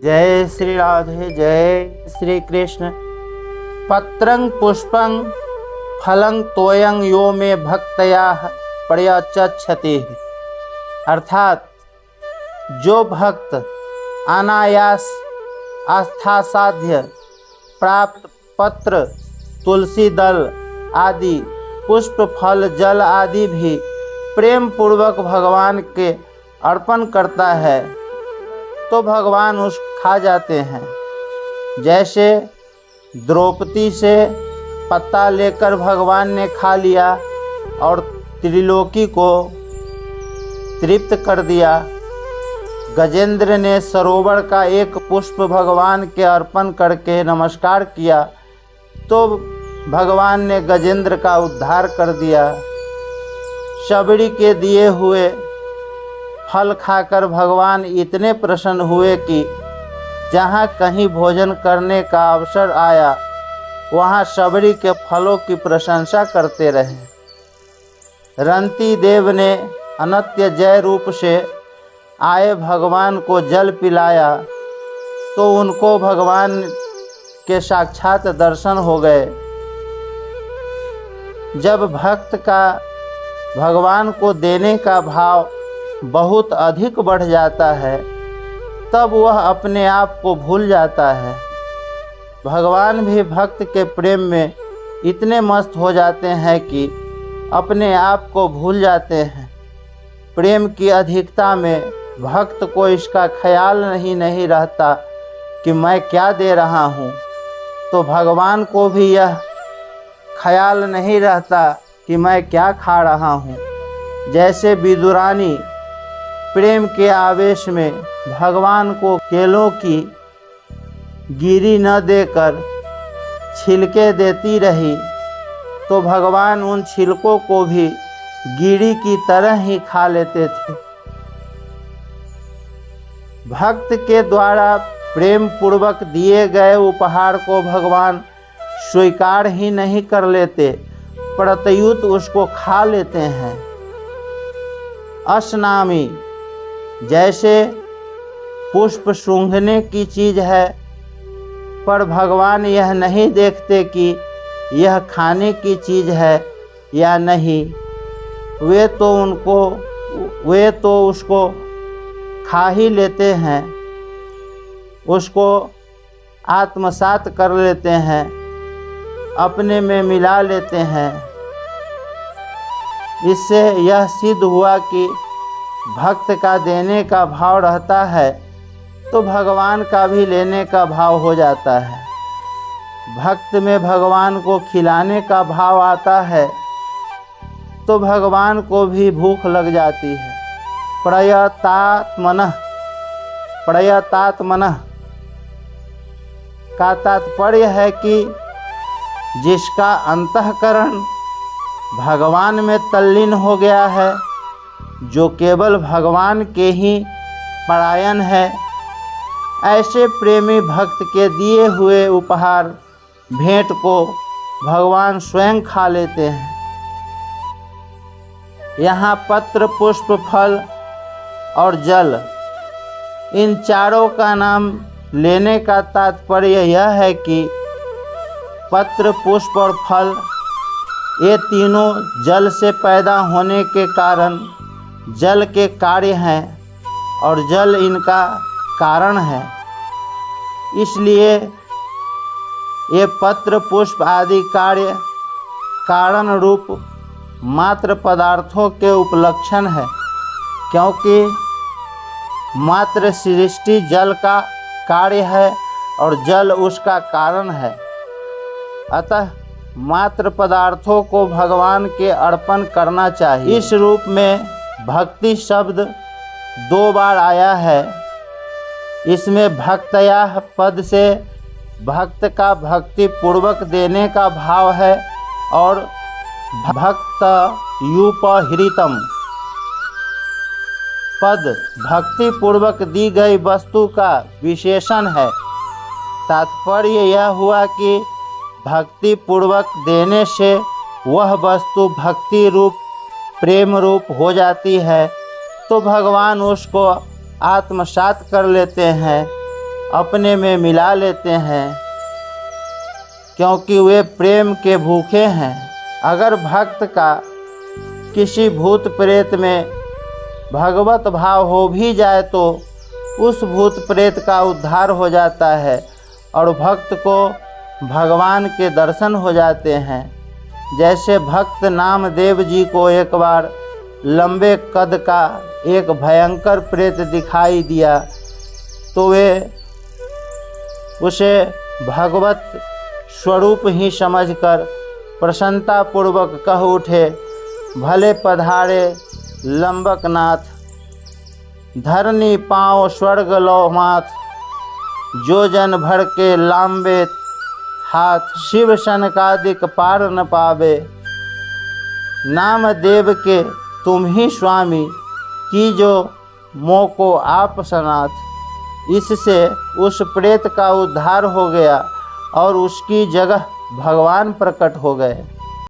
जय श्री राधे, जय श्री कृष्ण। पत्रं पुष्पं फलं तोयं यो मे भक्तया प्रयच्छति। अर्थात जो भक्त अनायास आस्था साध्य प्राप्त पत्र, तुलसी दल आदि, पुष्प, फल, जल आदि भी प्रेम पूर्वक भगवान के अर्पण करता है तो भगवान उस खा जाते हैं। जैसे द्रौपदी से पत्ता लेकर भगवान ने खा लिया और त्रिलोकी को तृप्त कर दिया। गजेंद्र ने सरोवर का एक पुष्प भगवान के अर्पण करके नमस्कार किया तो भगवान ने गजेंद्र का उद्धार कर दिया। शबरी के दिए हुए फल खाकर भगवान इतने प्रसन्न हुए कि जहाँ कहीं भोजन करने का अवसर आया वहाँ शबरी के फलों की प्रशंसा करते रहे। रंती देव ने अनंत जय रूप से आए भगवान को जल पिलाया तो उनको भगवान के साक्षात दर्शन हो गए। जब भक्त का भगवान को देने का भाव बहुत अधिक बढ़ जाता है तब वह अपने आप को भूल जाता है। भगवान भी भक्त के प्रेम में इतने मस्त हो जाते हैं कि अपने आप को भूल जाते हैं। प्रेम की अधिकता में भक्त को इसका ख्याल नहीं रहता कि मैं क्या दे रहा हूँ, तो भगवान को भी यह ख्याल नहीं रहता कि मैं क्या खा रहा हूँ। जैसे विदुरानी प्रेम के आवेश में भगवान को केलों की गिरी न देकर छिलके देती रही तो भगवान उन छिलकों को भी गिरी की तरह ही खा लेते थे। भक्त के द्वारा प्रेम पूर्वक दिए गए उपहार को भगवान स्वीकार ही नहीं कर लेते, प्रत्युत उसको खा लेते हैं। असनामी जैसे पुष्प सूंघने की चीज़ है पर भगवान यह नहीं देखते कि यह खाने की चीज़ है या नहीं, वे तो उसको खा ही लेते हैं, उसको आत्मसात कर लेते हैं, अपने में मिला लेते हैं। इससे यह सिद्ध हुआ कि भक्त का देने का भाव रहता है तो भगवान का भी लेने का भाव हो जाता है। भक्त में भगवान को खिलाने का भाव आता है तो भगवान को भी भूख लग जाती है। प्रयतात्मनः का तात्पर्य है कि जिसका अंतःकरण भगवान में तल्लीन हो गया है, जो केवल भगवान के ही परायण है, ऐसे प्रेमी भक्त के दिए हुए उपहार भेंट को भगवान स्वयं खा लेते हैं। यहाँ पत्र, पुष्प, फल और जल, इन चारों का नाम लेने का तात्पर्य यह है कि पत्र, पुष्प और फल ये तीनों जल से पैदा होने के कारण जल के कार्य हैं और जल इनका कारण है। इसलिए ये पत्र, पुष्प आदि कार्य कारण रूप मात्र पदार्थों के उपलक्षण है, क्योंकि मात्र सृष्टि जल का कार्य है और जल उसका कारण है। अतः मात्र पदार्थों को भगवान के अर्पण करना चाहिए। इस रूप में भक्ति शब्द 2 बार आया है। इसमें भक्तया पद से भक्त का भक्ति पूर्वक देने का भाव है और भक्त युपहृतम पद भक्ति पूर्वक दी गई वस्तु का विशेषण है। तात्पर्य यह हुआ कि भक्ति पूर्वक देने से वह वस्तु भक्ति रूप, प्रेम रूप हो जाती है तो भगवान उसको आत्मसात कर लेते हैं अपने में मिला लेते हैं, क्योंकि वे प्रेम के भूखे हैं। अगर भक्त का किसी भूत प्रेत में भगवत भाव हो भी जाए तो उस भूत प्रेत का उद्धार हो जाता है और भक्त को भगवान के दर्शन हो जाते हैं। जैसे भक्त नामदेव जी को एक बार लंबे कद का एक भयंकर प्रेत दिखाई दिया तो वे उसे भगवत स्वरूप ही समझकर प्रसन्नतापूर्वक कह उठे, भले पधारे लंबकनाथ, धरनी पाँव स्वर्ग लो माथ, जो जन भर के लांबे हाथ, शिव सनकादिक पार न पावे। नामदेव के तुम ही स्वामी, कीजो मोको आप सनाथ। इससे उस प्रेत का उद्धार हो गया और उसकी जगह भगवान प्रकट हो गए।